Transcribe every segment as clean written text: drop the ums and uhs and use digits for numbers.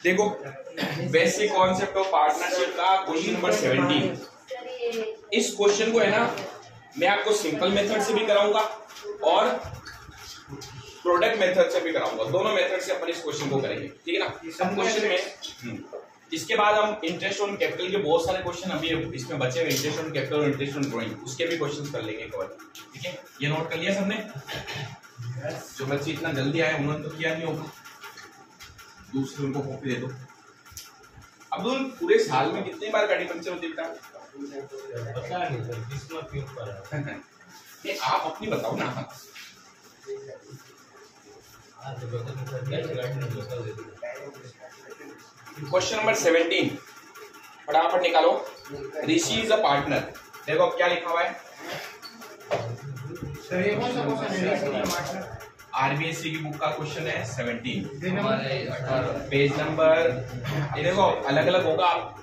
देखो basic concept of partnership का question number 17। इस क्वेश्चन को है ना मैं आपको सिंपल मेथड से भी कराऊंगा और प्रोडक्ट मेथड से भी कराऊंगा। दोनों मेथड से अपन इस क्वेश्चन को करेंगे, ठीक है ना। सब क्वेश्चन में इसके बाद हम इंटरेस्ट ऑन कैपिटल के बहुत सारे क्वेश्चन अभी इसमें बचे हुए, इंटरेस्ट ऑन कैपिटल और इंटरेस्ट ऑन ड्राइंग, उसके भी क्वेश्चंस कर लेंगे कवर, ठीक है। ये नोट कर लिया सबने? जो बच्चे इतना जल्दी आए उन्होंने तो किया नहीं होगा, दूसरे उनको कॉपी दे दो। अब्दुल पूरे साल में कितनी बार गाड़ी पंचर होती है बेटा? पता नहीं सर, किस्मत के ऊपर है। ये आप अपनी बताओ ना। क्वेश्चन नंबर 17 फटाफट निकालो। ऋषि इज अ पार्टनर। देखो अब क्या लिखा हुआ है, आरबीएससी की बुक का क्वेश्चन है 17 पेज नंबर। ये देखो अलग अलग होगा, आप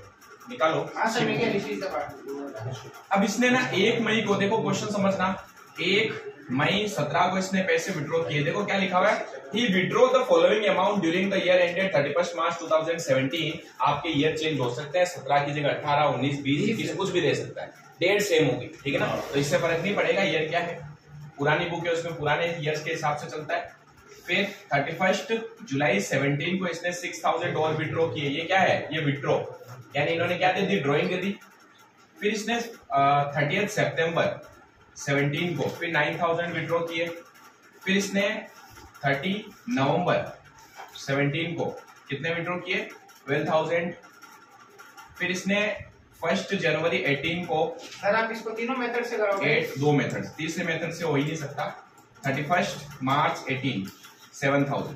निकालो। अब इसने ना 1 मई को, देखो क्वेश्चन समझना, 1 मई 17 को इसने पैसे विड्रॉ किए। देखो क्या लिखा हुआ है, he withdraw the following amount during the year ended 31 March 2017। आपके ईयर चेंज हो सकते हैं, 17 की जगह 18, 19, 20, 21 कुछ भी दे सकता है, डेट सेम होगी, ठीक है ना। तो इससे फर्क नहीं पड़ेगा ईयर क्या है, पुरानी बुक है उसमें पुराने ईयर्स के हिसाब से चलता है। फिर 31 जुलाई 17 को इसने $6000 विड्रॉ किए। ये क्या है, ये विड्रॉ, यानी इन्होंने क्या दे दी, ड्रॉइंग दे दी। फिर इसने 30 सितंबर 17 को फिर 9000 विड्रॉ किए। फिर इसने 30 नवंबर 17 को कितने विड्रॉ किए, 12000। फिर इसने 1 जनवरी 18 को, सर आप इसको तीनों मेथड से करोगे? 2 मेथड, तीसरे मेथड से हो ही नहीं सकता। 31 मार्च 18 7000।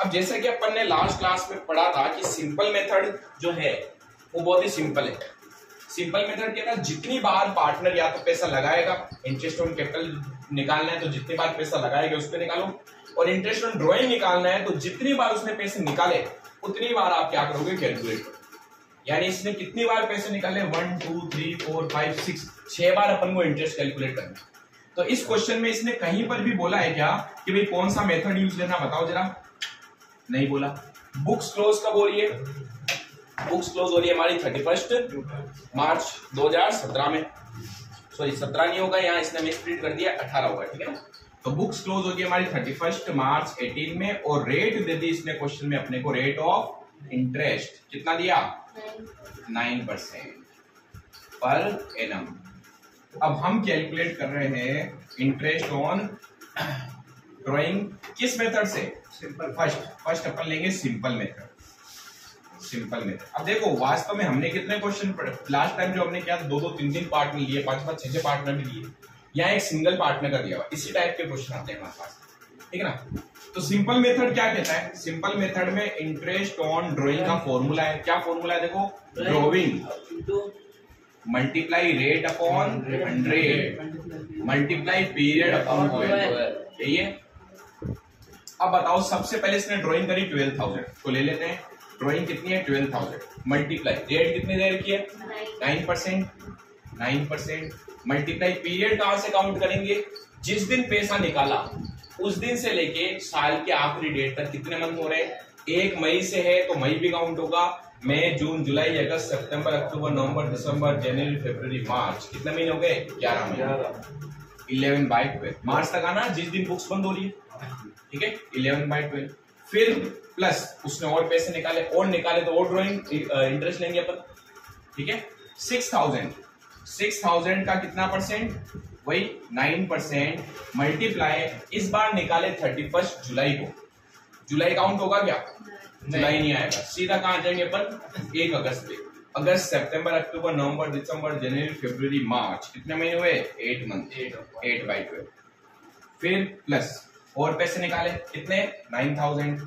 अब जैसा कि अपन ने लास्ट क्लास में पढ़ा था कि सिंपल मेथड जो है वो बहुत ही सिंपल है। सिंपल मेथड के अंदर जितनी बार पार्टनर या तो पैसा लगाएगा, इंटरेस्ट ऑन कैपिटल निकालना है तो जितनी बार पैसा लगाएगा उस पर निकालो, और इंटरेस्ट ऑन ड्रॉइंग निकालना है तो जितनी बार उसने पैसे निकाले उतनी बार आप क्या करोगे, कैलकुलेट करो। यानी इसने कितनी बार पैसे निकाले, 1 2 3 4 5 6 बार अपन को इंटरेस्ट कैलकुलेट करना। तो इस क्वेश्चन में इसने कहीं पर भी बोला है क्या कि भाई कौन सा मेथड यूज लेना, बताओ जरा? नहीं बोला। बुक्स क्लोज कब हो रही है? बुक्स क्लोज हो रही है हमारी 31 मार्च 2017 में। सॉरी 17 नहीं होगा, यहाँ इसने मिसप्रिंट कर दिया, 18 होगा, ठीक है ना। तो बुक्स क्लोज होगी हमारी 31 मार्च 18 में, और रेट दे दी इसने क्वेश्चन में अपने को, रेट ऑफ इंटरेस्ट कितना दिया, 9% पर एनम। अब हम कैलकुलेट कर रहे हैं इंटरेस्ट ऑन ड्राइंग किस मेथड से, सिंपल। फर्स्ट अपन लेंगे सिंपल मेथड। Simple method. अब देखो वास्तव में हमने कितने क्वेश्चन पढ़े लास्ट टाइम, जो हमने किया 2 3 पार्ट में लिए, 5 6 पार्टनर भी लिए, यहाँ एक सिंगल पार्टनर का दिया हुआ, इसी टाइप के क्वेश्चन आते हैं हमारे पास, ठीक है ना। तो सिंपल मेथड क्या कहता है, सिंपल मेथड में इंटरेस्ट ऑन ड्रॉइंग का फॉर्मूला है। क्या फॉर्मूला है, देखो, drawing multiply rate upon 100 multiply period upon 12, यही है। अब बताओ, सबसे पहले इसने ड्राइंग करी 12000, तो ले लेते हैं ड्राइंग कितनी है, 12000 मल्टीप्लाई रेट कितनी देर की है, 9% मल्टीप्लाई पीरियड कहां से काउंट करेंगे, जिस दिन पैसा निकाला उस दिन से लेके साल के आखिरी डेट तक कितने मंथ हो रहे हैं। 1 मई से है तो मई भी काउंट होगा, मई जून जुलाई अगस्त सितंबर अक्टूबर नवंबर दिसंबर जनवरी फरवरी मार्च, कितने महीने हो गए, 11 महीने। 11/12 मार्च तक आना, जिस दिन बुक्स बंद हो रही है, ठीक है, 11/12। फिर प्लस उसने और पैसे निकाले तो और ड्रॉइंग इंटरेस्ट लेंगे अपन, ठीक है। 6000 का कितना परसेंट, वही 9% मल्टीप्लाई, इस बार निकाले 31 जुलाई को, जुलाई काउंट होगा क्या, जुलाई नहीं आएगा, सीधा कहां जाएंगे अपन, 1 अगस्त पे। अगस्त सितंबर अक्टूबर नवंबर दिसंबर जनवरी फरवरी मार्च, कितने महीने हुए, 8 मंथ, 8/12। फिर प्लस और पैसे निकाले कितने, 9000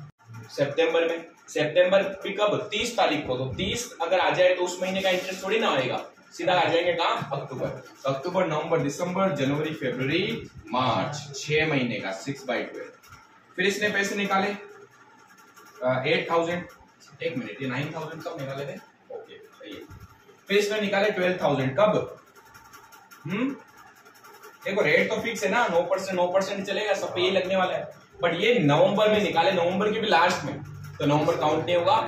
सितंबर में। सितंबर भी कब, 30 तारीख को, तो 30 अगर आ जाए तो उस महीने का इंटरेस्ट थोड़ी ना आएगा, सीधा आ जाएंगे कहां, अक्टूबर नवंबर दिसंबर जनवरी फरवरी मार्च, 6 महीने का 6/12। फिर इसने पैसे निकाले 8000, एक मिनट, ये 9000 कब निकाले थे, ओके सही है। फिर इसने निकाले 12000 कब, देखो रेट तो फिक्स है ना, 9% चलेगा, सब पे ये लगने वाला है, बट ये नवंबर में निकाले, नवंबर के भी लास्ट में, तो नवंबर काउंट नहीं होगा,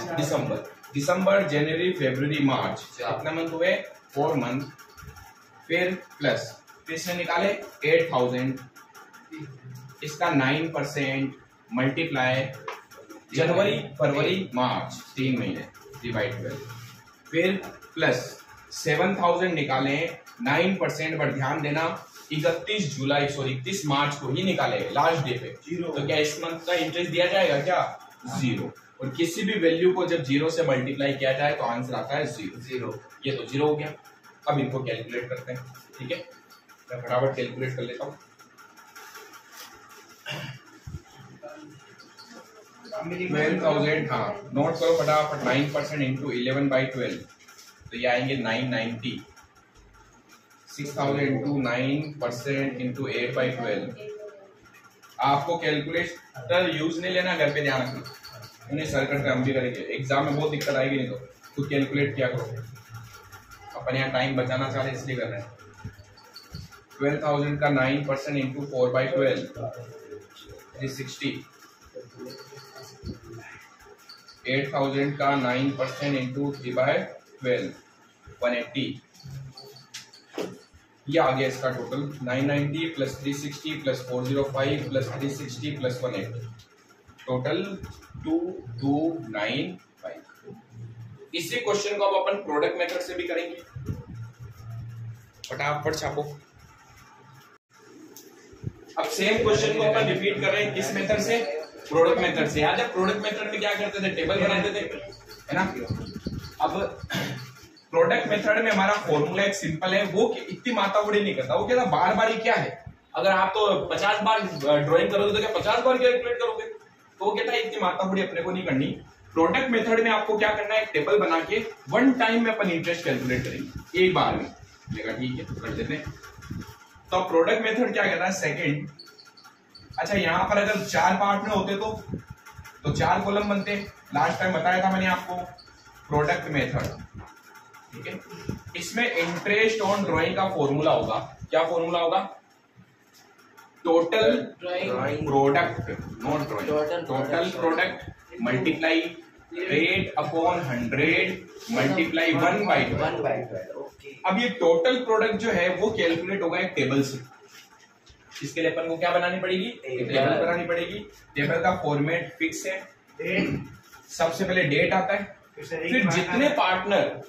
दिसंबर जनवरी फरवरी मार्च, कितना मंथ हुए, 4 मंथ। फिर प्लस, फिर इसने निकाले 8000, इसका 9% मल्टीप्लाई जनवरी फरवरी मार्च 3 महीने डिवाइड 12, फिर प्लस 7000 निकाले 9%, पर ध्यान देना 31 मार्च को ही निकाले, लास्ट डे पे। तो क्या इस मंथ का इंटरेस्ट दिया जाएगा क्या, 0। और किसी भी वैल्यू को जब 0 से मल्टीप्लाई किया जाए तो आंसर आता है 0। ये तो 0 हो गया। अब इनको कैलकुलेट करते हैं, ठीक है, मैं फटाफट कैलकुलेट कर लेता हूँ। 12,000, हाँ नोट करो फटाफट, 9% इंटू 11/12, तो ये आएंगे 990। 6,000 इंटू 9% इंटू 8/12। आपको कैलकुलेटर यूज नहीं लेना, घर पे ध्यान रखना, उन्हें सर्किट पे हम भी करेंगे, एग्जाम में बहुत दिक्कत आएगी, नहीं तो खुद कैलकुलेट किया करो। अपन यहाँ टाइम बचाना चाह रहे इसलिए कर रहे हैं। 12,000 का 9% इंटू 4/12, 360। 8,000 का 9% इंटू 3/12, 180। ये आ गया इसका total, 990 plus 360 plus 405 plus 360 plus 180, total 2295। इसी क्वेश्चन को अब अपन प्रोडक्ट मेथड से भी करेंगे, फटाफट छापो। अब सेम क्वेश्चन को अपन रिपीट कर रहे हैं, किस मेथड से, प्रोडक्ट मेथड से। याद है प्रोडक्ट मेथड में क्या करते थे, टेबल बनाते थे, है ना। अब प्रोडक्ट मेथड में हमारा फॉर्मूला एक सिंपल है, वो इतनी माताबड़ी नहीं करता, वो कहता बार बार ही क्या है, अगर आप तो 50 बार ड्राइंग करोगे तो क्या 50 बार कैलकुलेट करोगे, तो वो कहता है इतनी माताबड़ी अपने को नहीं करनी। प्रोडक्ट मेथड में आपको क्या करना है, एक टेबल बना के 1 टाइम में अपन इंटरेस्ट कैलकुलेट करेंगे, एक बार में। ठीक है, कर देते हैं। तो प्रोडक्ट मेथड क्या कहता है, सेकंड। अच्छा, यहां पर अगर 4 पार्ट में होते तो 4 कॉलम बनते, लास्ट टाइम बताया था मैंने आपको प्रोडक्ट मेथड, ठीक है। इसमें इंटरेस्ट ऑन ड्राइंग का फॉर्मूला होगा, क्या फॉर्मूला होगा, total product, not drawing, total product multiply rate upon 100 multiply 1/12। अब ये टोटल प्रोडक्ट जो है वो कैलकुलेट होगा एक टेबल से। इसके लिए अपन को क्या बनानी पड़ेगी, टेबल बनानी पड़ेगी। टेबल का फॉर्मेट फिक्स है, सबसे पहले डेट आता है, फिर जितने पार्टनर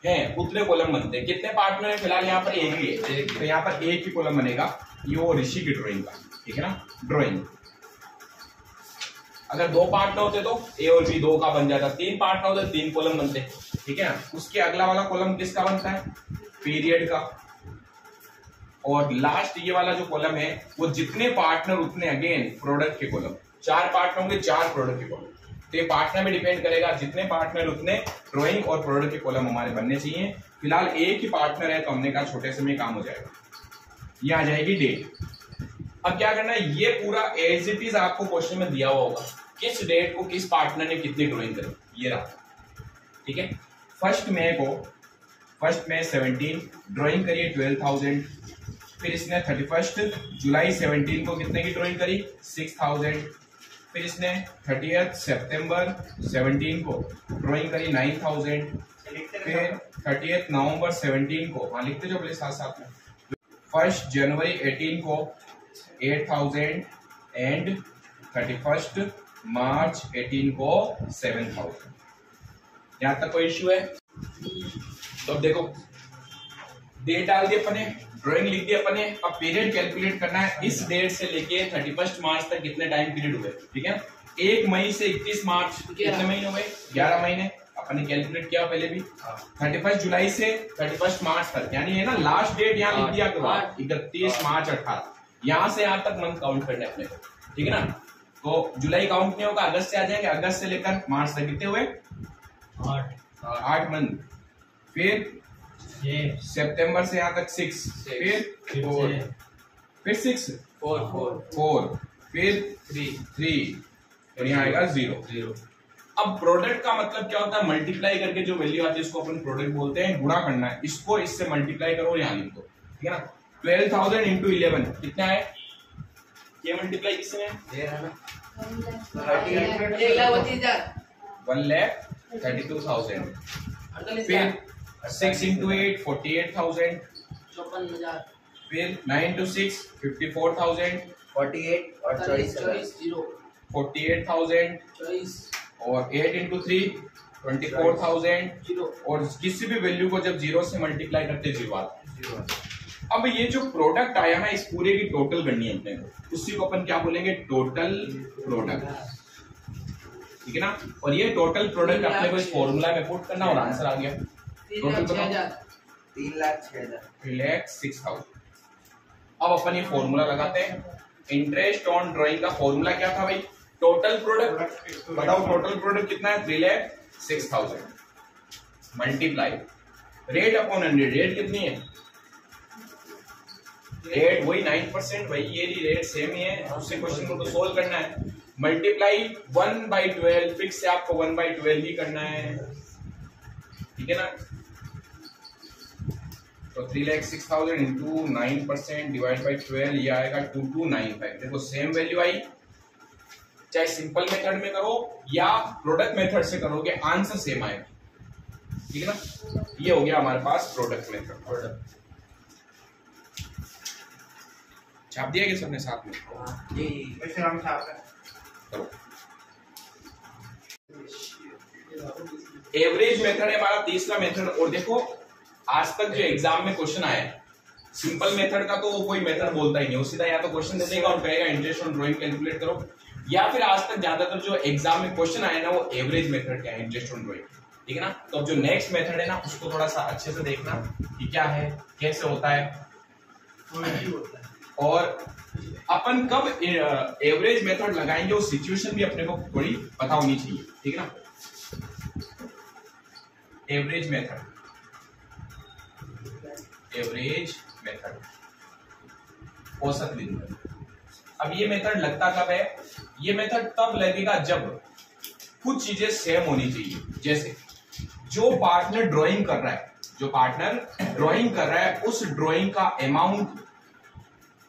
हैं उतने कॉलम बनते हैं। कितने पार्टनर हैं, फिलहाल यहाँ पर एक ही है, तो यहाँ पर एक ही कॉलम बनेगा, ये वो ऋषि की ड्राइंग का, ठीक है ना, ड्राइंग। अगर 2 पार्टनर होते तो ए और बी 2 का बन जाता, 3 पार्टनर होते 3 कॉलम बनते, ठीक है ना। उसके अगला वाला कॉलम किसका बनता है, पीरियड का। और लास्ट ये वाला जो कॉलम है वो जितने पार्टनर उतने अगेन प्रोडक्ट के कॉलम, 4 पार्टनर होंगे 4 प्रोडक्ट के कॉलम। तो ये पार्टनर में डिपेंड करेगा, जितने पार्टनर उतने ड्राइंग और प्रोडक्ट के कॉलम हमारे बनने चाहिए। फिलहाल एक ही पार्टनर है तो हमने कहा छोटे से में काम हो जाएगा। ये आ जाएगी डेट। अब क्या करना है, ये पूरा एज इट इज आपको क्वेश्चन में दिया हुआ होगा, किस डेट को किस पार्टनर ने कितनी ड्राइंग करी, ये रहा, ठीक है। फर्स्ट में 17 ड्राइंग करिए 12,000, फिर इसने 31 जुलाई 17 को कितने की ड्राइंग करी, 6,000, फिर इसने 30 सितंबर 17 को ड्राइंग करी 9,000, फिर 30 नवंबर 17 को, हाँ लिखते जो बोले साथ साथ में, 1 जनवरी 18 को 8,000 एंड 31 मार्च 18 को 7,000। यहां तक कोई इश्यू है? तो अब देखो, डेट डाल दी अपने, ड्राइंग लिख दी अपने, अब पीरियड कैलकुलेट करना है। इस डेट से लेके 31 मार्च तक कितने टाइम पीरियड हुए, ठीक है। 1 मई से 31 मार्च कितने महीने हुए, 11 महीने। अपन ने कैलकुलेट किया पहले भी। 31 जुलाई से 31 मार्च तक, यानी है ना लास्ट डेट यहाँ लिख दिया करो, 31 मार्च 18, यहाँ से यहाँ तक मंथ काउंट करने अपने को, ठीक है ना। तो जुलाई काउंट नहीं होगा, अगस्त से आ जाएंगे, अगस्त से लेकर मार्च तक कितने हुए, 8 मंथ। फिर सितंबर से यहाँ तक 6, फिर 4, फिर 6, 4, फिर 3, और यहाँ आएगा 0। अब प्रोडक्ट का मतलब क्या होता है, मल्टीप्लाई करके जो वैल्यू आती है इसको अपन प्रोडक्ट बोलते हैं, गुणा करना है, इसको इससे मल्टीप्लाई करो, यहाँ लिख दो, ठीक है ना। 12,000 इंटू 11 कितना है, ये मल्टीप्लाई किससे है, 1,32,000 1,32,000। फिर 6 into 8 48,000। 54,000। फिर 9 into 6 54,000। 48 और 24 48,000 और 8 into 3 24,000 और किसी भी वैल्यू को जब जीरो से मल्टीप्लाई करते जीरो आता है। अब ये जो प्रोडक्ट आया ना, इस पूरे की टोटल करनी है अपने को, उसी को अपन क्या बोलेंगे, टोटल प्रोडक्ट। ठीक है ना। और ये टोटल प्रोडक्ट अपने को इस फॉर्मूला में पुट करना और आंसर आ गया। टोटल 3,06,000। अब अपन ये फॉर्मूला लगाते हैं। इंटरेस्ट ऑन ड्राइंग का फॉर्मूला क्या था भाई, टोटल प्रोडक्ट। बताओ टोटल प्रोडक्ट कितना है, 3,06,000 मल्टीप्लाई रेट अपॉन 100। रेट कितनी है, रेट वही 9%, वही ये रेट सेम ही है। उससे क्वेश्चन को तो सोल्व करना है। मल्टीप्लाई 1/12, फिक्स से आपको 1/12 ही करना है। ठीक है ना। तो 3,06,000 इंटू 9% डिवाइड बाई 12, ये आएगा 2295। देखो सेम वैल्यू आई, चाहे सिंपल मेथड में करो या प्रोडक्ट मेथड से करोगे, आंसर सेम आएगा। ठीक है ना। ये हो गया हमारे पास प्रोडक्ट मेथड। छाप दिया क्या सबने साथ में? वैसे हम छाप रहे हैं। एवरेज मेथड है हमारा तीसरा मेथड। और देखो आज तक जो एग्जाम में क्वेश्चन आया है सिंपल मेथड का, तो वो कोई मेथड बोलता ही नहीं, वो सीधा या तो क्वेश्चन दे देगा और कहेगा इंटरेस्ट ऑन ड्राइंग कैलकुलेट करो, या फिर आज तक ज्यादातर जो एग्जाम में क्वेश्चन आया ना वो एवरेज मेथड क्या है, इंटरेस्ट ऑन ड्राइंग। ठीक है ना। तो अब जो नेक्स्ट मेथड है ना उसको थोड़ा सा अच्छे से देखना कि क्या है, कैसे होता है और अपन कब एवरेज मेथड लगाएंगे, वो सिचुएशन भी अपने को थोड़ी पता होनी चाहिए। ठीक है ना। एवरेज मेथड, एवरेज मेथड औसत बिंदु। अब ये मेथड लगता कब है, ये मेथड तब लगेगा जब कुछ चीजें सेम होनी चाहिए। जैसे जो पार्टनर ड्राइंग कर रहा है, जो पार्टनर ड्राइंग कर रहा है उस ड्राइंग का अमाउंट,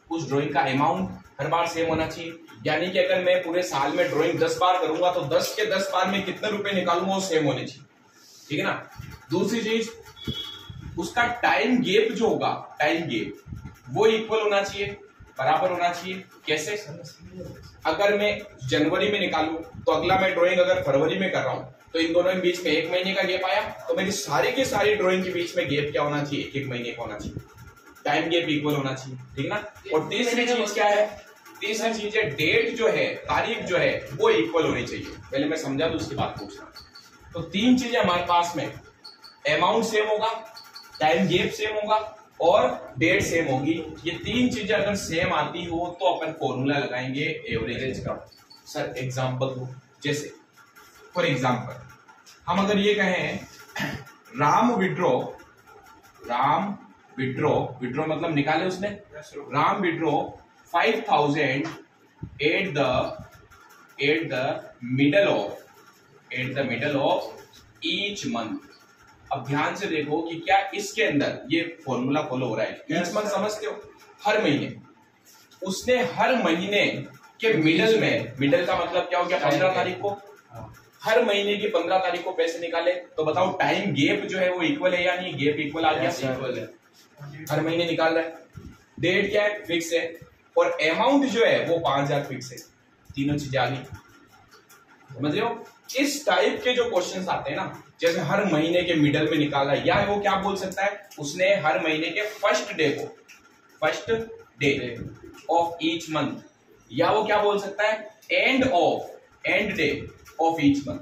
उस ड्राइंग का अमाउंट हर बार सेम होना चाहिए। यानी कि अगर मैं पूरे साल में ड्राइंग 10 बार करूंगा तो 10 के 10 बार में कितने रुपए निकालूंगा वो सेम होने चाहिए। ठीक है ना। दूसरी चीज, उसका टाइम गैप जो होगा, टाइम गैप वो इक्वल होना चाहिए, बराबर होना चाहिए। कैसे, अगर मैं जनवरी में निकालूं तो अगला मैं ड्राइंग अगर फरवरी में कर रहा हूं तो इन दोनों के बीच में 1 महीने का गैप आया, तो मेरी सारी की सारी ड्राइंग के बीच में गैप क्या होना चाहिए, 1 महीने का होना चाहिए, टाइम गैप इक्वल होना चाहिए। ठीक है ना। और तीसरी चीज क्या है, तीसरी चीज है डेट जो है, तारीख जो है वो इक्वल होनी चाहिए। पहले मैं समझा दूं उसके बाद पूछना। तो 3 चीजें हमारे पास में, अमाउंट सेम होगा, टाइम गैप सेम होगा और डेट सेम होगी। ये 3 चीजें अगर सेम आती हो तो अपन फॉर्मूला लगाएंगे एवरेज का। सर एग्जांपल दो, जैसे फॉर एग्जांपल हम अगर ये कहें Ram withdraw, Ram withdraw, withdraw मतलब निकाले उसने, Ram withdraw 5,000 at the middle of each month. अब ध्यान से देखो कि क्या इसके अंदर ये फॉर्मूला फॉलो हो रहा है। ईच मंथ समझते हो, हर महीने। उसने हर महीने के मिडल में, मिडल का मतलब क्या हो गया, 15 तारीख को, हर महीने की 15 तारीख को पैसे निकाले। तो बताओ टाइम गैप जो है वो इक्वल है या नहीं, गैप इक्वल आ गया, इक्वल है, हर महीने निकाल रहा है। डेट क्या है, फिक्स है, और अमाउंट जो है वो 5,000 फिक्स है। तीनों चीजें आ गई, समझ रहे हो। इस टाइप के जो क्वेश्चंस आते हैं ना, जैसे हर महीने के मिडल में निकाला, या वो क्या बोल सकता है, उसने हर महीने के फर्स्ट डे को, first day of each month, या वो क्या बोल सकता है, and day of each month.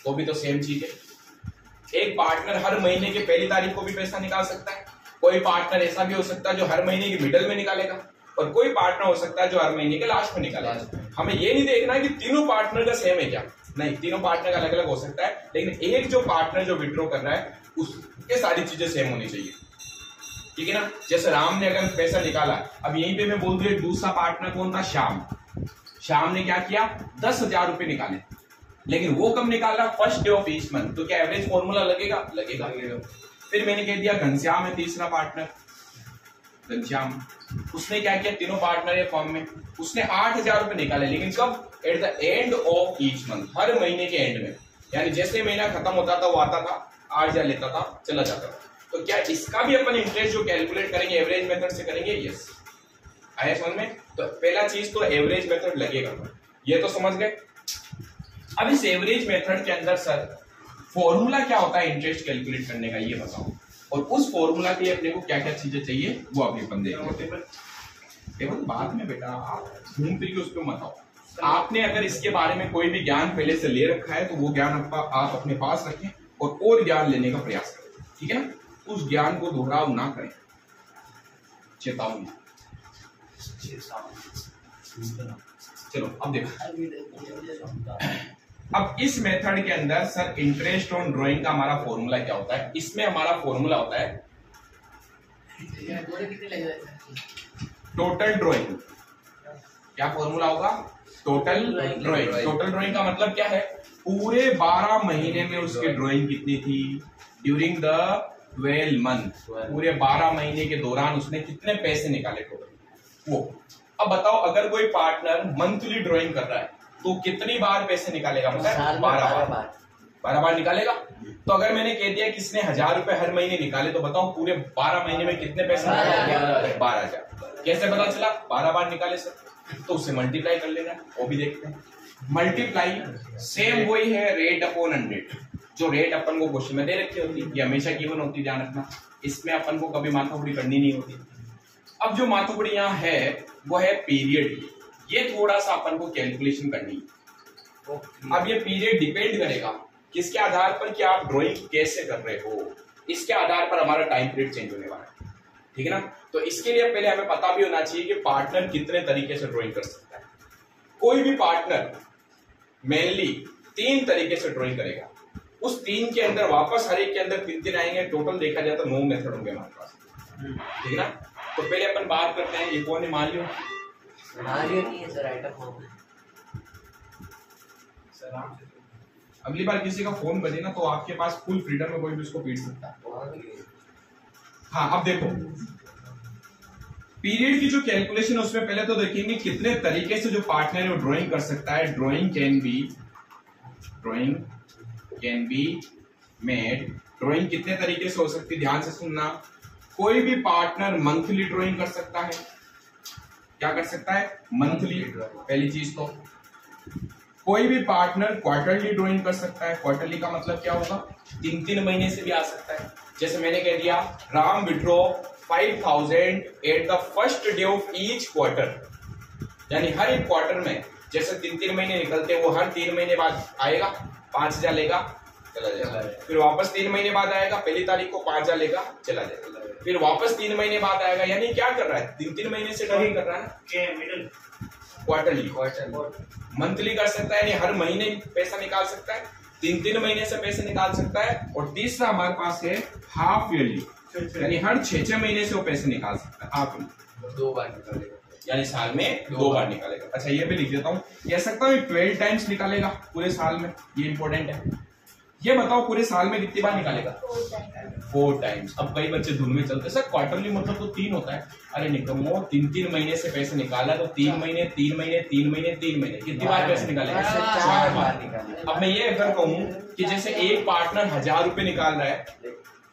तो भी तो सेम चीज है। एक पार्टनर हर महीने के पहली तारीख को भी पैसा निकाल सकता है, कोई पार्टनर ऐसा भी हो सकता है जो हर महीने के मिडल में निकालेगा, और कोई पार्टनर हो सकता है जो हर महीने के लास्ट में निकालेगा। हमें ये नहीं देखना कि तीनों पार्टनर का सेम है क्या, नहीं, तीनों पार्टनर का अलग अलग हो सकता है, लेकिन एक जो पार्टनर जो विड्रॉ कर रहा है उसके सारी चीजें सेम होनी चाहिए। ठीक है ना। जैसे राम ने अगर पैसा निकाला, अब यहीं पे मैं बोल दूं दूसरा पार्टनर कौन था, श्याम। श्याम ने क्या किया, 10,000 रुपए निकाले, लेकिन वो कब निकाल रहा, first day of each month. तो क्या एवरेज फॉर्मूला लगेगा, लगेगा। फिर मैंने कह दिया घनश्याम है तीसरा पार्टनर, घनश्याम, उसने क्या किया, तीनों पार्टनर है फॉर्म में, उसने 8,000 रुपए निकाले, लेकिन कब, at the end of each month, हर महीने के एंड में। यानी जैसे महीना खत्म होता था वो आता था, 8,000 लेता था, चला जाता था। तो क्या इसका भी अपन इंटरेस्ट जो कैलकुलेट करेंगे एवरेज मेथड से करेंगे? यस। आया समझ में? तो पहला चीज तो एवरेज मेथड लगेगा, ये तो समझ गए। अब इस एवरेज मेथड के अंदर सर फॉर्मूला क्या होता है इंटरेस्ट कैलकुलेट करने का, ये बताओ। और उस फॉर्मूला के लिए अपने को क्या क्या चीजें चाहिए वो अभी अपन देखेंगे। देखो बाद में बेटा आप घूम फिर के उस पर मत आओ। आपने अगर इसके बारे में कोई भी ज्ञान पहले से ले रखा है तो वो ज्ञान आप अपने पास रखें और ज्ञान लेने का प्रयास करें, ठीक है ना? उस ज्ञान को दोहराव ना करें, चेतावनी। चलो अब देखो, अब इस मेथड के अंदर सर इंटरेस्ट ऑन ड्राइंग का हमारा फॉर्मूला क्या होता है? इसमें हमारा फॉर्मूला होता है टोटल ड्राइंग। क्या फॉर्मूला होगा? Total drawing. टोटल ड्राइंग का मतलब क्या है? पूरे 12 महीने में उसकी ड्राइंग कितनी थी? ड्यूरिंग द 12 मंथ, पूरे 12 महीने के दौरान उसने कितने पैसे निकाले टोटल वो। अब बताओ अगर कोई पार्टनर मंथली ड्राइंग कर रहा है तो कितनी बार पैसे निकालेगा? मतलब 12 बार निकालेगा। तो अगर मैंने कह दिया किसने 1,000 रुपए हर महीने निकाले तो बताओ पूरे 12 महीने में कितने पैसे निकाले? 12,000। कैसे पता चला? 12 बार निकाले सर, तो उससे मल्टीप्लाई कर लेना, वो भी देखते हैं। मल्टीप्लाई सेम वही है रेट अपॉन 100। जो रेट अपन को क्वेश्चन में दे रखी होती है, ये हमेशा गिवन होती है, ध्यान रखना। इसमें अपन को कभी माथापड़ी करनी नहीं होती। अब जो माथापड़ी यहाँ है वो है पीरियड की, ये थोड़ा सा अपन को कैलकुलेशन करनी है। अब ये पीरियड डिपेंड करेगा किसके आधार पर कि आप ड्राइंग कैसे कर रहे हो, इसके आधार पर हमारा टाइम पीरियड चेंज होने वाला है, ठीक है ना? तो इसके लिए पहले हमें पता भी होना चाहिए कि पार्टनर कितने तरीके से ड्राइंग कर सकता है। कोई भी पार्टनर मेनली 3 तरीके से ड्राइंग करेगा, उस 3 के अंदर वापस हर एक के अंदर 3 आएंगे। टोटल देखा जाए तो 9 मेथड होंगे हमारे पास, ठीक है ना? तो पहले अपन बात करते हैं, ये कौन है? मान लियो नहीं है सर, आइटम हो अगली बार किसी का फोन बजे ना तो आपके पास फुल फ्रीडम में कोई भी उसको पीट सकता है। हाँ अब देखो पीरियड की जो कैलकुलेशन है उसमें पहले तो देखेंगे कितने तरीके से जो पार्टनर है वो ड्राइंग कर सकता है। Drawing can be made. Drawing कितने तरीके से हो सकती है? ध्यान से सुनना। कोई भी पार्टनर मंथली ड्राइंग कर सकता है। क्या कर सकता है? मंथली, पहली चीज तो। कोई भी पार्टनर क्वार्टरली ड्राइंग कर सकता है। क्वार्टरली का मतलब क्या होगा? 3 महीने से भी आ सकता है। जैसे मैंने कह दिया Ram withdraw 5,000 at the first day of each quarter, यानी हर एक क्वार्टर में जैसे 3 महीने निकलते हैं वो हर 3 महीने बाद आएगा, 5,000 लेगा, चला जाएगा। फिर वापस 3 महीने बाद आएगा, पहली तारीख को 5,000 लेगा, चला जाएगा। फिर वापस 3 महीने बाद आएगा, यानी क्या कर रहा है? 3 महीने से ड्राइंग कर रहा है। क्वार्टरली मंथली कर सकता है, यानी हर महीने पैसा निकाल सकता है। 3 महीने से पैसे निकाल सकता है। और तीसरा हमारे पास है हाफ ईयरली, यानी हर 6 महीने से वो पैसे निकाल सकता है। हाफ ईयरली 2 बार निकालेगा, यानी साल में 2 बार निकालेगा। अच्छा ये भी लिख देता हूँ, कह सकता हूँ 12 टाइम्स निकालेगा पूरे साल में। ये इंपॉर्टेंट है। ये बताओ पूरे साल में कितनी बार निकालेगा? 4 टाइम्स। अब कई बच्चे धुन में चलते सर क्वार्टरली मतलब तो 3 होता है। अरे निकम्मो 3 महीने से पैसे निकाला तो 3 महीने कितनी बार पैसे निकालेगा? 4 बार निकालेगा। अब मैं ये अगर कहूँ कि जैसे एक पार्टनर 1,000 रुपए निकाल रहा है,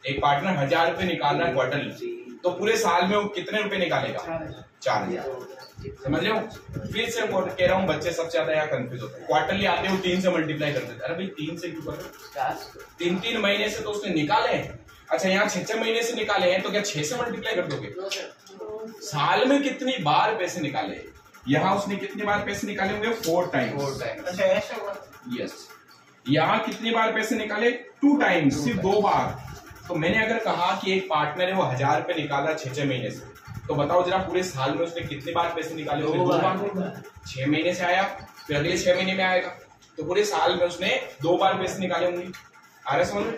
एक पार्टनर 1,000 रुपए निकाल रहा है क्वार्टरली, तो पूरे साल में वो कितने रुपए निकालेगा? 4,000। समझ रहे हो? फिर से कह रहा हूँ बच्चे सबसे ज्यादा यहाँ कंफ्यूज होते हैं। क्वार्टरली आते हो 3 से मल्टीप्लाई करते थे। अरे भाई 3 से क्यों कर? 3 महीने से तो उसने निकाले हैं। अच्छा यहाँ 6 महीने से निकाले हैं तो क्या 6 से मल्टीप्लाई कर दोगे? साल में कितनी बार पैसे निकाले? यहाँ उसने कितनी बार पैसे निकाले होंगे? 4 टाइम्स। अच्छा ऐसा हुआ? यस। यहाँ कितनी बार पैसे निकाले? 2 टाइम्स, सिर्फ 2 बार। तो मैंने अगर कहा कि एक पार्टनर है वो 1,000 रुपए निकाला 6 महीने से, तो बताओ जरा पूरे साल में उसने कितनी बार पैसे निकाले होंगे? 2 बार। 6 महीने से आया, फिर अगले 6 महीने में आएगा, तो पूरे साल में उसने 2 बार पैसे निकाले होंगे। आ रहा समझ में?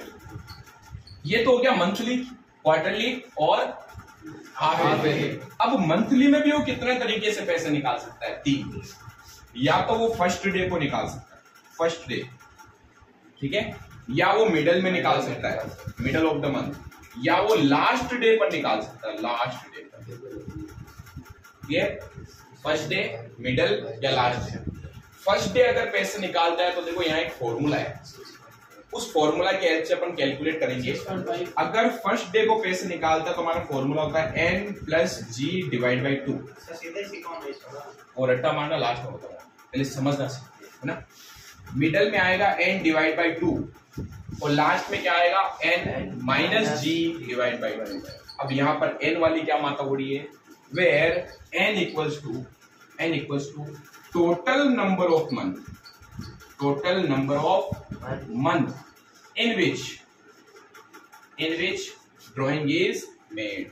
ये तो हो गया मंथली, क्वार्टरली और हाफ ईयरली। अब मंथली में भी वो कितने तरीके से पैसे निकाल सकता है? 3। या तो वो फर्स्ट डे को निकाल सकता है, फर्स्ट डे, ठीक है, या वो मिडल में निकाल सकता है, मिडल ऑफ द मंथ, या वो लास्ट डे पर निकाल सकता है, लास्ट डे पर। ये फर्स्ट डे, मिडल या लास्ट डे। फर्स्ट डे अगर पैसे निकालता है तो देखो यहाँ एक फॉर्मूला है। उस फॉर्मूला के हेल्प से अपन कैलकुलेट करेंगे। अगर फर्स्ट डे को पैसे निकालता है तो हमारा फॉर्मूला होता है n plus G divide by 2। सीधे सीखा और रट्टा मारना लास्ट में बताऊंगा, पहले समझना सीखिए, है ना। मिडल में आएगा n डिवाइड बाई 2 और लास्ट में क्या आएगा n minus G divide by 2। अब यहाँ पर n वाली क्या मात्रा हो रही है, where n equals to total number of month in which drawing is made,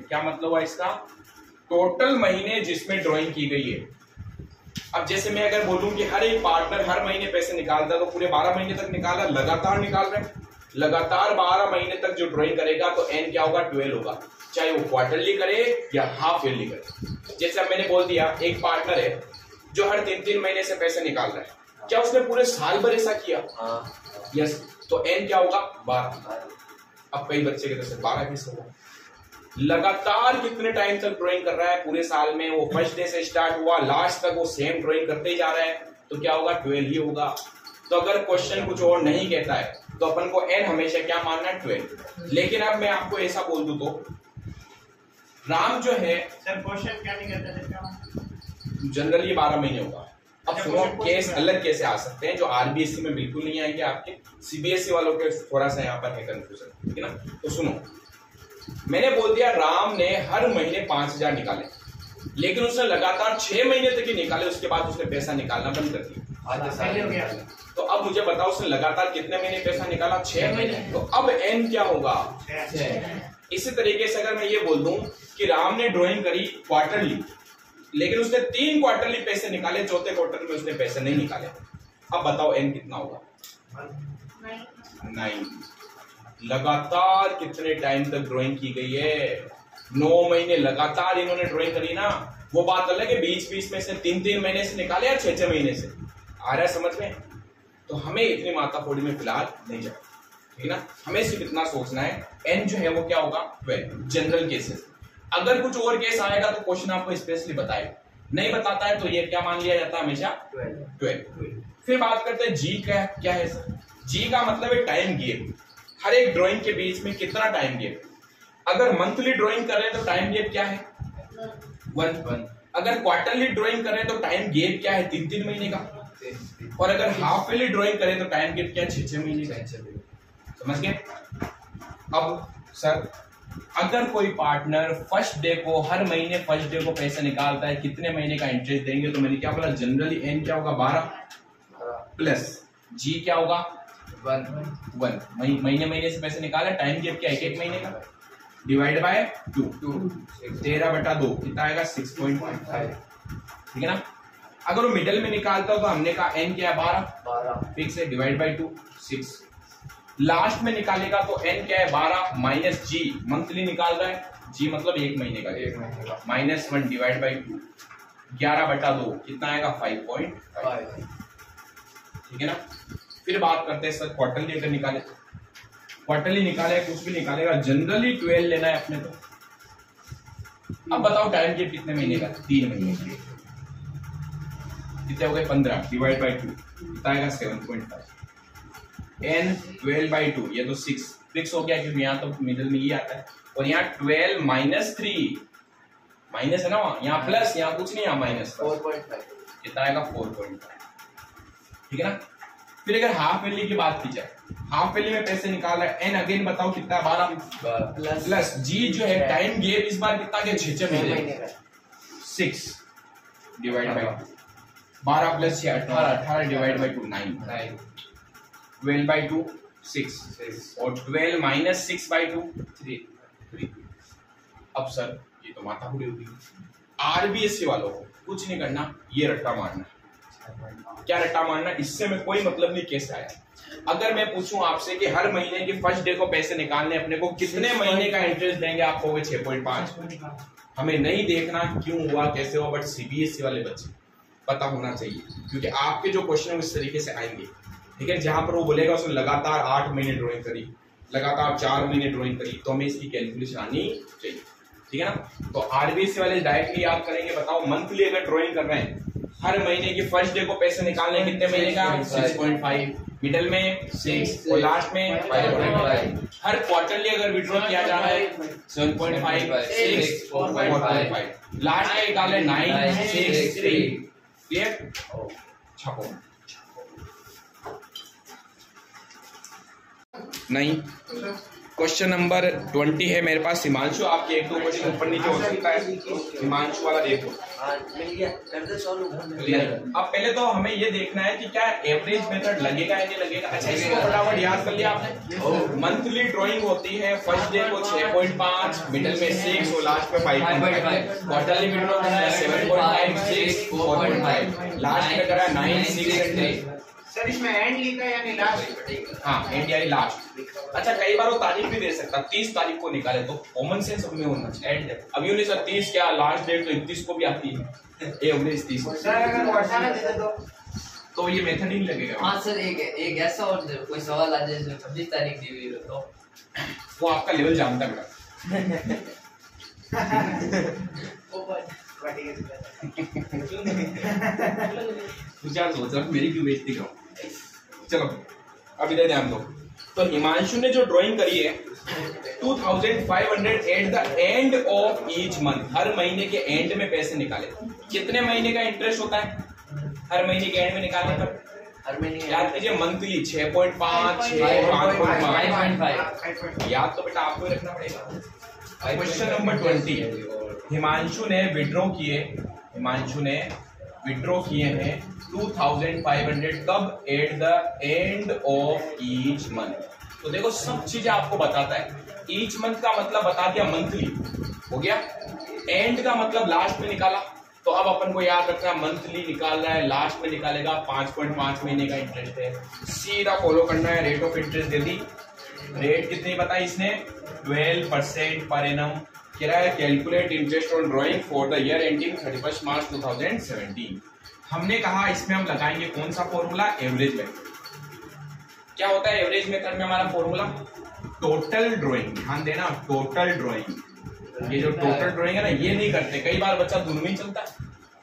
क्या मतलब हुआ इसका, टोटल महीने जिसमें ड्राइंग की गई है। अब जैसे मैं अगर बोलूं कि हर एक पार्टनर हर महीने पैसे निकालता है तो पूरे 12 महीने तक निकाला, लगातार निकाल रहे हैं, लगातार 12 महीने तक जो ड्राइंग करेगा तो n क्या होगा 12 होगा, चाहे वो क्वार्टरली करे या हाफ ईयरली करे। जैसे अब मैंने बोल दिया एक पार्टनर है जो हर 3-3 महीने से पैसे निकाल रहा है, क्या उसने पूरे साल भर ऐसा किया? यस, तो n क्या होगा 12। अब कई बच्चे के तो 12 कैसे होगा, लगातार कितने टाइम तक ड्राइंग कर रहा है पूरे साल में, वो फर्स्ट डे से स्टार्ट हुआ लास्ट तक वो सेम ड्राइंग करते ही जा रहा है, तो क्या होगा 12 ही होगा। तो अगर क्वेश्चन कुछ और नहीं कहता है तो अपन को n हमेशा क्या मानना है 12। लेकिन अब मैं आपको ऐसा बोल दूं तो राम जो है सर क्वेश्चन क्या नहीं कहते थे, जनरली 12 महीने होगा। अब सुनो केस अलग कैसे आ सकते हैं जो आरबीएससी में बिल्कुल नहीं आएंगे, आपके सीबीएसई वालों के थोड़ा सा यहाँ पर है कंफ्यूजन, ठीक है ना। तो सुनो, मैंने बोल दिया राम ने हर महीने 5000 निकाले, लेकिन उसने लगातार 6 महीने तक ही निकाले, उसके बाद उसने पैसा निकालना बंद कर दिया। तो अब मुझे बताओ उसने लगातार कितने महीने पैसा निकाला, 6 महीने। तो अब n क्या होगा 6। इसी तरीके से अगर मैं ये बोल दूं कि राम ने ड्राइंग करी क्वार्टरली, लेकिन उसने 3 क्वार्टरली पैसे निकाले, चौथे क्वार्टर में उसने पैसे नहीं निकाले, अब बताओ n कितना होगा 9। लगातार कितने टाइम तक ड्राइंग की गई है, 9 महीने लगातार इन्होंने ड्राइंग करी ना। वो बात अलग है बीच बीच में से 3-3 महीने से निकाले या 6-6 महीने से, आ रहा है समझ में। तो हमें इतनी माताफोड़ी में फिलहाल नहीं जाए, ठीक है ना। हमें सिर्फ इतना सोचना है n जो है वो क्या होगा 12 जनरल केसेस। अगर कुछ और केस आएगा तो क्वेश्चन आपको स्पेशली बताएगा, नहीं बताता है तो ये क्या मान लिया जाता है हमेशा 12। फिर बात करते हैं जी क्या है सर। जी का मतलब है टाइम गैप, हर एक ड्राइंग के बीच में कितना टाइम गैप। अगर मंथली ड्राइंग कर रहे हैं तो टाइम गैप क्या है 1। अगर क्वार्टरली ड्राइंग कर रहे हैं तो टाइम गैप क्या है 3-3 महीने का। और अगर हाफ ईयरली ड्राइंग करें तो टाइम गैप क्या है 6-6 महीने का। समझ गए। अब सर अगर कोई पार्टनर फर्स्ट डे को हर महीने फर्स्ट डे को पैसे निकालता है, कितने महीने का इंटरेस्ट देंगे, तो मैंने क्या बोला जनरली n क्या होगा 12 प्लस जी क्या होगा 1। महीने से पैसे निकाले, टाइम गैप क्या है 1 महीने का, डिवाइड बाय 2 13/2 कितना आएगा 6.5, ठीक है ना। अगर वो मिडिल में निकालता हो तो हमने कहा n क्या है 12 फिक्स है, डिवाइड बाय 2 6। लास्ट में निकालेगा तो n क्या है 12 माइनस जी, मंथली निकाल रहा है, जी मतलब 1 महीने का, -1 डिवाइड बाई 2 11/2 कितना आएगा 5.5, ठीक है ना। फिर बात करते हैं सर क्वार्टरली अगर निकाले तो, क्वार्टरली निकाले कुछ भी निकालेगा, जनरली 12 लेना है अपने को। अब बताओ टाइम गैप कितने महीने का 3 महीने का, कितने हो गए 15 डिवाइड बाई 2 कितना आएगा 7.5। n 12/2 ये तो 6 फिक्स हो गया क्योंकि यहाँ तो मिडिल में ही आता है। और यहाँ 12 माइनस 3 माइनस है ना, यहाँ प्लस, यहाँ कुछ नहीं, यहाँ माइनस 4.5 कितना आएगा 4.5, ठीक है ना। फिर अगर हाफ ईयरली की बात की जाए, हाफ ईयरली में पैसे निकाल रहा है n अगेन बताओ कितना 12 प्लस जी जो है टाइम गैप इस बार कितना गया 6 महीने का 6 divide by 12 plus 6 18 divide by 2 9 12/2 6 और 12 माइनस 6/2 3। अब सर ये तो माथा पूरी होगी। आरबीएससी वालों को कुछ नहीं करना, ये रट्टा मारना। क्या रट्टा मारना, इससे में कोई मतलब नहीं कैसे आया। अगर मैं पूछूं आपसे कि हर महीने के फर्स्ट डे को पैसे निकालने अपने को कितने महीने का इंटरेस्ट देंगे, आप कहोगे 6.5। हमें नहीं देखना क्यों हुआ कैसे हुआ, बट सीबीएसई वाले बच्चे पता होना चाहिए क्योंकि आपके जो क्वेश्चन इस तरीके से आएंगे, ठीक है। जहां पर वो बोलेगा उसने लगातार 8 महीने ड्राइंग करी, लगातार 4 महीने ड्राइंग करी, तो हमें इसकी कैलकुलेशन आनी चाहिए, ठीक है ना। तो आरबीएससी वाले डायरेक्टली याद करेंगे, बताओ मंथली अगर ड्राइंग कर रहे हैं हर महीने की फर्स्ट डे को पैसे निकालने कितने महीने का 6.5, मिडल में 6 और लास्ट में 5.5। हर क्वार्टरली अगर विड्रॉ किया जा रहा है 7.5, 6 और 4.5, लास्ट में निकाले 9, 6, 3। क्लियर? छापो नहीं। क्वेश्चन नंबर 20 है मेरे पास। हिमांशु आपके 1-2 क्वेश्चन ऊपर नीचे हो सकता है, हिमांशु वाला देखो। अब पहले तो हमें ये देखना है कि क्या एवरेज मेथड लगेगा या नहीं लगेगा। अच्छा, इसको फटाफट याद कर लिया आपने। मंथली ड्राइंग होती है, फर्स्ट डे को 6.5, मिडिल में 6 और लास्ट में 5.5। क्वार्टरली विड्रॉ करना है 7.5, 6, 4.5, लास्ट में करा 9, 6 और 3। सर इसमें एंड लिखा है यानी लास्ट? हाँ, एंड यानी लास्ट। अच्छा, कई बार वो तारीख भी दे सकता, 30 तारीख को निकाले तो कॉमन सेंस हमें होना चाहिए। एंड अब यूँ नहीं सर 30 क्या, लास्ट डेट तो 31 को भी आती है, एवरेज 30। सर अगर वर्षा दे तो ये मेथड ही नहीं लगेगा। हाँ सर, एक ऐसा और कोई सवाल आ जाए जिसमें 26 तारीख दी हुई हो तो वो आपका लेवल जानता है बेटा। सोच रहा मेरी क्यों बेइज्जती करो। चलो अब इधर ध्यान दो। तो हिमांशु ने जो ड्राइंग करी है 2500 at the end of each month, हर महीने के एंड में पैसे निकाले। कितने महीने का इंटरेस्ट होता है हर महीने के एंड में निकालने पर? हर महीने याद कीजिए, मंथली 6.5, 6, 5.5। याद तो बेटा आपको ही रखना पड़ेगा। क्वेश्चन नंबर 20, हिमांशु ने विड्रॉ किए हैं 2500 कब? At the end of each month. तो देखो सब चीजें आपको बताता है। ईच मंथ का मतलब बता दिया मंथली हो गया, एंड का मतलब लास्ट में निकाला। तो अब अपन को याद रखना है मंथली निकाल रहा है, लास्ट में निकालेगा। 5.5 महीने का इंटरेस्ट है, सीधा फॉलो करना है। Rate of interest they the, rate कितनी बताई इसने? 12% पर एनम। किराया calculate interest on drawing for the year ending 31 March 2017। हमने कहा इसमें हम लगाएंगे कौन सा फॉर्मूला? Average method. क्या होता है एवरेज मेथड में हमारा फॉर्मूला? Total drawing. ध्यान देना, टोटल ड्राइंग। ये जो टोटल ड्राइंग है ना, ये नहीं करते। कई बार बच्चा धुन में चलता है,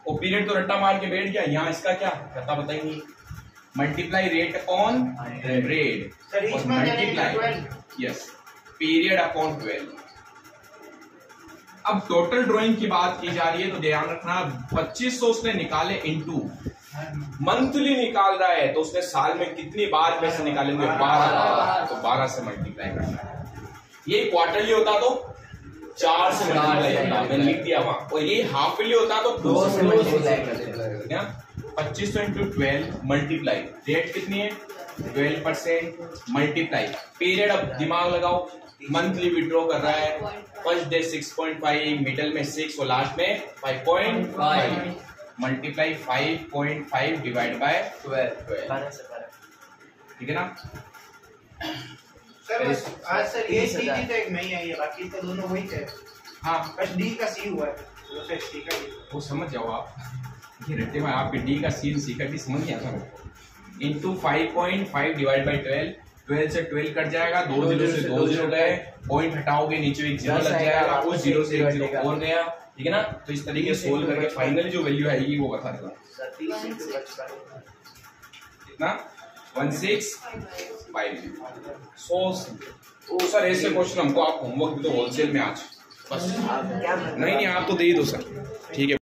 वो पीरियड तो रट्टा मार के बैठ गया। यहाँ इसका क्या पता बताएंगे? Multiply rate upon rate, multiply yes period upon 12। अब टोटल ड्राइंग की बात की जा रही है तो ध्यान रखना 2500 उसने निकाले इनटू मंथली निकाल रहा है तो उसने साल में कितनी बार पैसे निकालेंगे? 12 बार। तो 12 से मल्टीप्लाई करना है। ये क्वार्टरली होता तो 4 से मल्टीप्लाई करना, मैंने लिख दिया वहां। और ये हाफली होता तो 2 से मल्टीप्लाई करना। 2500 इंटू 12 मल्टीप्लाई, रेट कितनी है? 12% मल्टीप्लाई पीरियड। अब दिमाग लगाओ, मंथली विड्रॉ कर रहा है, फर्स्ट डे 6.5, मिडल में 6 और लास्ट में 5.5। Multiply 5.5 divide by 12। ठीक है ना? सर आज सर ये चीज तो एक नहीं आई है, बाकी तो दोनों वही थे। हाँ, बस डी का सी हुआ है, तो फिर सी का वो समझ जाओ आप। ये रट्टे में आपके डी का सी सी का डी समझ नहीं आता। इंटू 5.5 डिवाइड बाई 12 से 12 कट जाएगा, 2 जीरो से 2 जीरो गए, पॉइंट हटाओगे नीचे एक जीरो लग जाएगा, उस जीरो से एक जीरो और गया। ठीक है ना? तो इस तरीके से सोल्व करके फाइनली जो वैल्यू आएगी वो बता देगा। कितना? 1650। सर ऐसे क्वेश्चन हमको आप होमवर्क भी तो होलसेल में आज बस। नहीं आप तो दे ही दो सर। ठीक है।